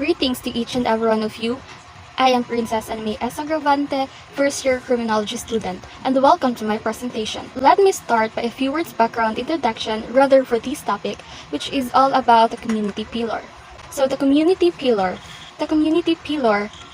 Greetings to each and every one of you. I am Princess Anime S. Agravante, first year criminology student, and welcome to my presentation. Let me start by a few words background introduction rather for this topic, which is all about the community pillar. So the community pillar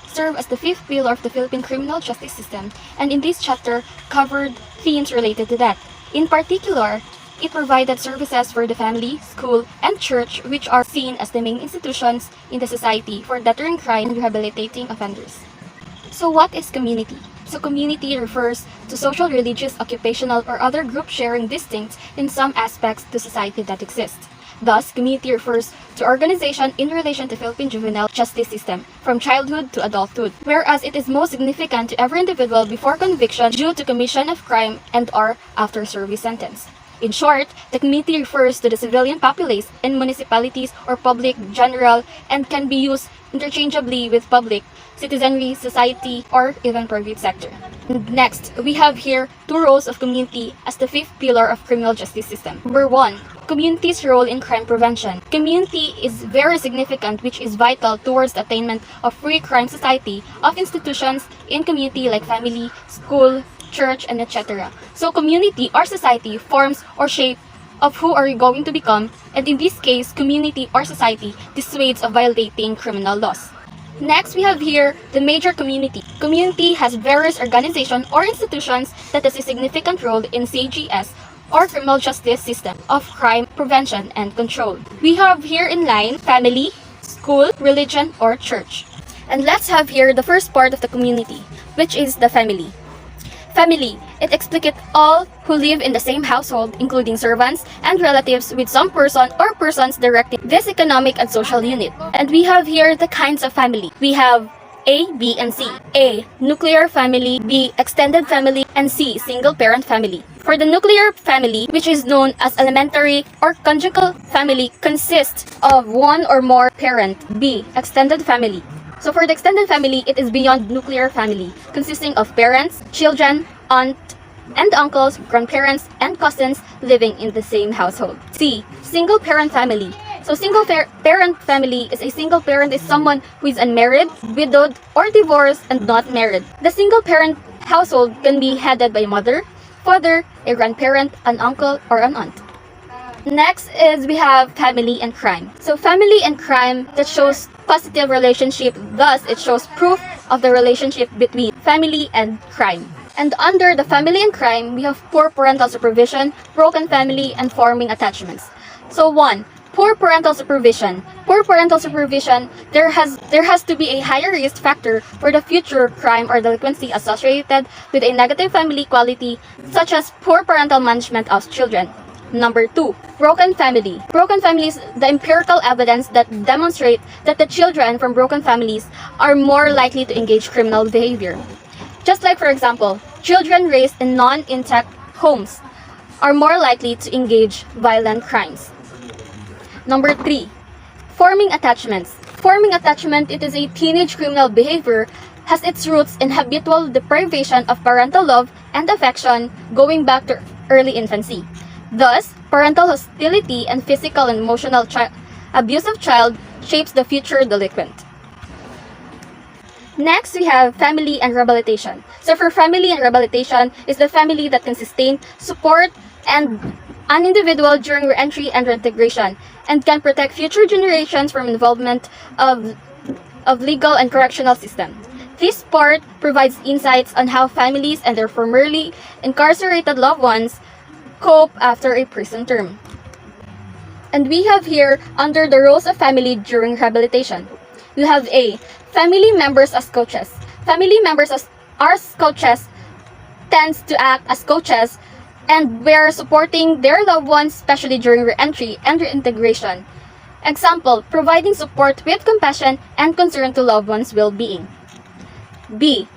serve as the fifth pillar of the Philippine criminal justice system, and in this chapter covered themes related to that. In particular, it provided services for the family, school, and church, which are seen as the main institutions in the society for deterring crime and rehabilitating offenders. So what is community? So community refers to social, religious, occupational, or other group sharing distinct in some aspects to society that exists. Thus, community refers to organization in relation to Philippine juvenile justice system, from childhood to adulthood, whereas it is most significant to every individual before conviction due to commission of crime and/or after service sentence. In short, the community refers to the civilian populace in municipalities or public general and can be used interchangeably with public, citizenry, society, or even private sector. Next, we have here two roles of community as the fifth pillar of criminal justice system. Number 1, community's role in crime prevention. Community is very significant, which is vital towards the attainment of free crime society of institutions in community like family, school, church, and etc. So community or society forms or shape of who are you going to become, and in this case, community or society dissuades of violating criminal laws. Next, we have here the major community. Community has various organizations or institutions that has a significant role in CGS or criminal justice system of crime prevention and control. We have here in line family, school, religion, or church. And let's have here the first part of the community, which is the family. Family, it explicates all who live in the same household, including servants and relatives with some person or persons directing this economic and social unit. And we have here the kinds of family. We have A, B, and C. A, nuclear family, B, extended family, and C, single-parent family. For the nuclear family, which is known as elementary or conjugal family, consists of one or more parent. B, extended family. So for the extended family, it is beyond nuclear family, consisting of parents, children, aunt and uncles, grandparents, and cousins living in the same household. C, single-parent family. So single-parent family is a single parent is someone who is unmarried, widowed, or divorced and not married. The single-parent household can be headed by mother, father, a grandparent, an uncle, or an aunt. Next is we have family and crime. So family and crime that shows positive relationship, thus it shows proof of the relationship between family and crime. And under the family and crime, we have poor parental supervision, broken family, and forming attachments. So 1, poor parental supervision. Poor parental supervision, there has to be a higher risk factor for the future crime or delinquency associated with a negative family quality, such as poor parental management of children. Number 2, broken family. Broken families, the empirical evidence that demonstrate that the children from broken families are more likely to engage criminal behavior. Just like, for example, children raised in non-intact homes are more likely to engage violent crimes. Number 3, forming attachments. Forming attachment, it is a teenage criminal behavior, has its roots in habitual deprivation of parental love and affection going back to early infancy. Thus, parental hostility and physical and emotional abuse of child shapes the future delinquent. Next, we have family and rehabilitation. So for family and rehabilitation is the family that can sustain, support, and an individual during re-entry and reintegration, and can protect future generations from involvement of legal and correctional system. This part provides insights on how families and their formerly incarcerated loved ones cope after a prison term. And we have here under the roles of family during rehabilitation. You have A, family members as coaches. Family members as coaches tends to act as coaches and were supporting their loved ones, especially during re-entry and reintegration. Example, providing support with compassion and concern to loved ones' well-being. B,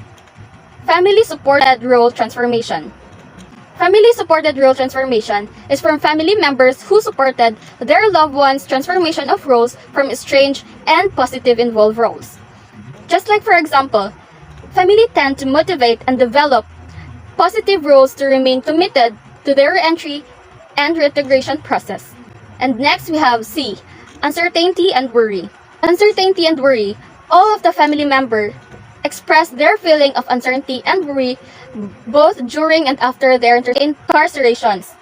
family supported role transformation. Family-supported role transformation is from family members who supported their loved ones' transformation of roles from estranged and positive involved roles. Just like, for example, family tend to motivate and develop positive roles to remain committed to their entry and reintegration process. And next we have C, uncertainty and worry. Uncertainty and worry. All of the family members express their feeling of uncertainty and worry both during and after their incarcerations.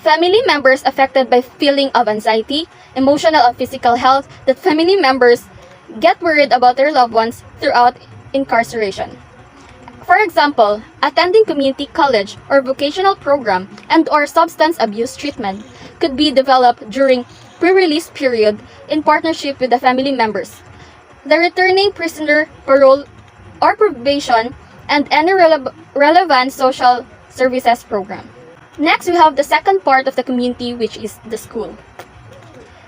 Family members affected by feeling of anxiety, emotional and physical health, that family members get worried about their loved ones throughout incarceration. For example, attending community college or vocational program and or substance abuse treatment could be developed during pre-release period in partnership with the family members. The returning prisoner parole or probation and any relevant social services program. Next, we have the second part of the community, which is the school.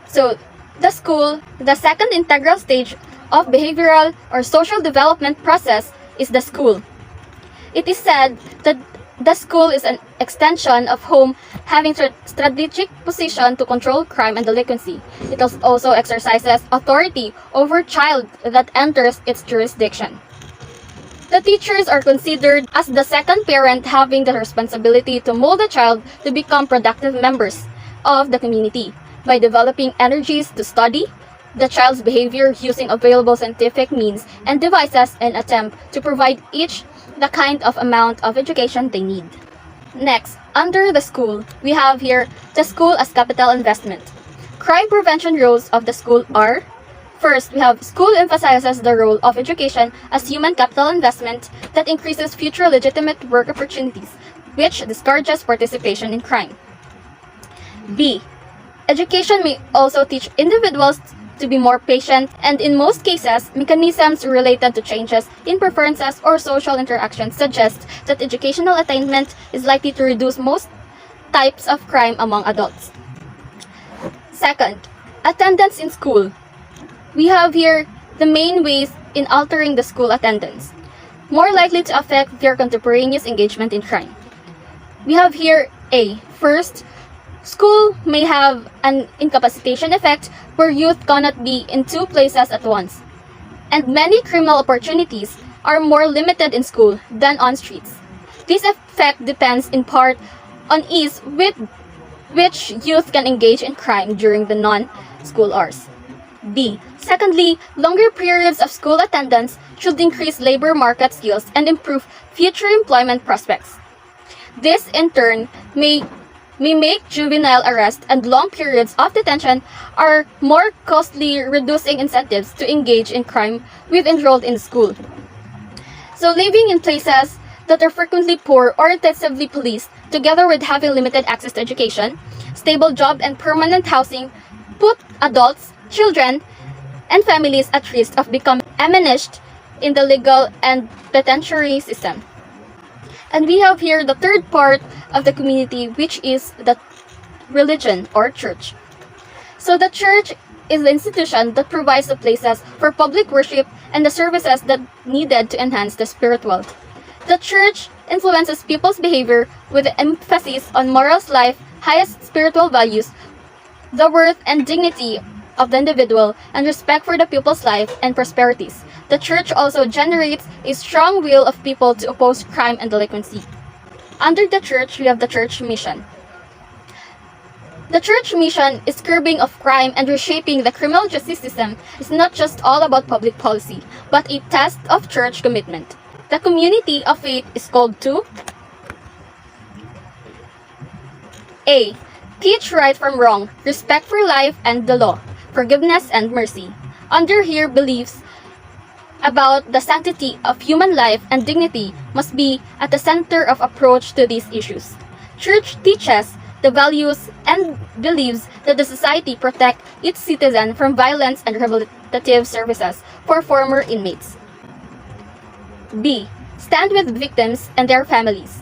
So, the school, the second integral stage of behavioral or social development process is the school. It is said that the school is an extension of home, having strategic position to control crime and delinquency. It also exercises authority over child that enters its jurisdiction. The teachers are considered as the second parent, having the responsibility to mold the child to become productive members of the community by developing energies to study the child's behavior using available scientific means and devices and attempt to provide each the kind of amount of education they need. Next, under the school, we have here the school as capital investment. Crime prevention roles of the school are: first, we have school emphasizes the role of education as human capital investment that increases future legitimate work opportunities, which discourages participation in crime. B. Education may also teach individuals to be more patient and, in most cases, mechanisms related to changes in preferences or social interactions suggest that educational attainment is likely to reduce most types of crime among adults. Second, attendance in school. We have here the main ways in altering the school attendance, more likely to affect their contemporaneous engagement in crime. We have here A. First, school may have an incapacitation effect where youth cannot be in two places at once, and many criminal opportunities are more limited in school than on streets. This effect depends in part on ease with which youth can engage in crime during the non-school hours. B. Secondly, longer periods of school attendance should increase labor market skills and improve future employment prospects. This, in turn, may make juvenile arrest and long periods of detention are more costly, reducing incentives to engage in crime with enrolled in school. So living in places that are frequently poor or intensively policed, together with having limited access to education, stable job and permanent housing, put adults, children, and families at risk of becoming enmeshed in the legal and penitentiary system. And we have here the third part of the community, which is the religion or church. So the church is the institution that provides the places for public worship and the services that needed to enhance the spiritual. The church influences people's behavior with emphasis on morals, life, highest spiritual values, the worth and dignity of the individual, and respect for the people's life and prosperities. The church also generates a strong will of people to oppose crime and delinquency. Under the church, we have the church mission. The church mission is curbing of crime and reshaping the criminal justice system is not just all about public policy, but a test of church commitment. The community of faith is called to A. Teach right from wrong, respect for life and the law, forgiveness and mercy. Under here, beliefs about the sanctity of human life and dignity must be at the center of approach to these issues. Church teaches the values and believes that the society protect its citizen from violence and rehabilitative services for former inmates. B. Stand with victims and their families.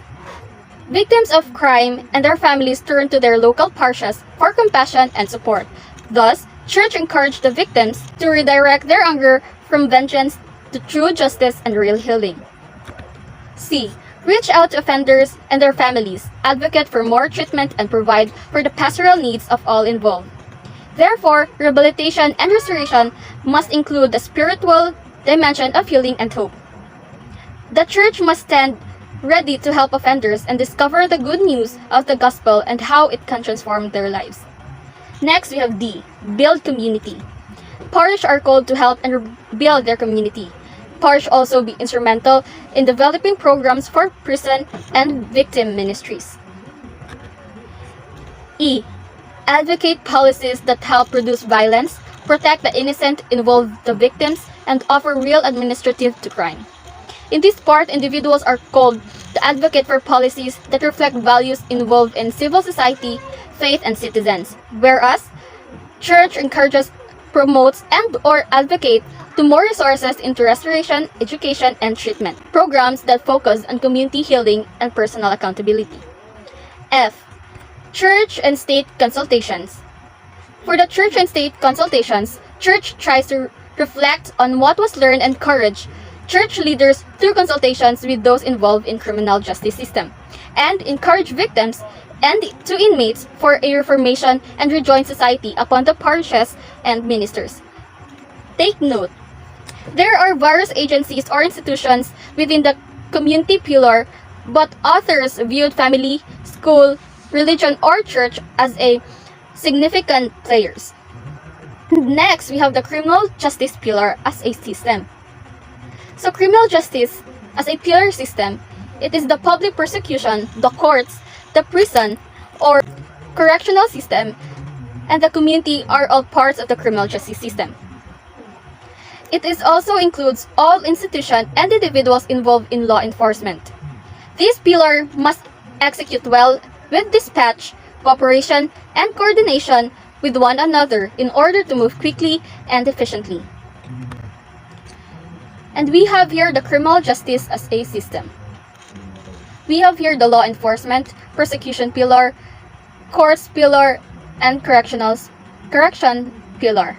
Victims of crime and their families turn to their local parishes for compassion and support. Thus, church encouraged the victims to redirect their anger from vengeance to true justice and real healing. C. Reach out to offenders and their families, advocate for more treatment, and provide for the pastoral needs of all involved. Therefore, rehabilitation and restoration must include the spiritual dimension of healing and hope. The church must stand ready to help offenders and discover the good news of the gospel and how it can transform their lives. Next, we have D. Build community. Parish are called to help and rebuild their community. Parish also be instrumental in developing programs for prison and victim ministries. E. Advocate policies that help reduce violence, protect the innocent, involve the victims, and offer real administrative to crime. In this part, individuals are called to advocate for policies that reflect values involved in civil society, faith, and citizens, whereas church encourages, promotes, and/or advocate to more resources into restoration, education, and treatment programs that focus on community healing and personal accountability. F. Church and state consultations. For the church and state consultations, church tries to reflect on what was learned and encourage church leaders through consultations with those involved in criminal justice system, and encourage victims and to inmates for a reformation and rejoin society upon the parishes and ministers. Take note, there are various agencies or institutions within the community pillar, but authors viewed family, school, religion, or church as a significant players. Next, we have the criminal justice pillar as a system. So criminal justice as a pillar system, it is the public prosecution, the courts, the prison, or correctional system, and the community are all parts of the criminal justice system. It is also includes all institutions and individuals involved in law enforcement. This pillar must execute well with dispatch, cooperation, and coordination with one another in order to move quickly and efficiently. And we have here the criminal justice as a system. We have here the law enforcement, prosecution pillar, courts pillar, and correction pillar.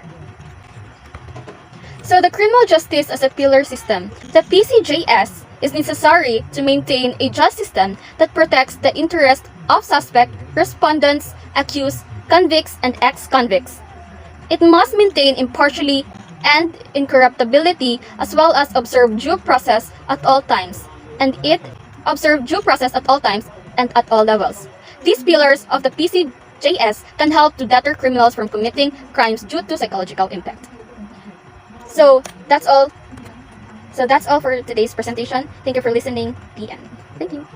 So the criminal justice as a pillar system, the PCJS is necessary to maintain a just system that protects the interests of suspect, respondents, accused, convicts, and ex-convicts. It must maintain impartiality and incorruptibility as well as observe due process at all times, and it observe due process at all times and at all levels. These pillars of the PCJS can help to deter criminals from committing crimes due to psychological impact. So that's all for today's presentation. Thank you for listening. The end. Thank you.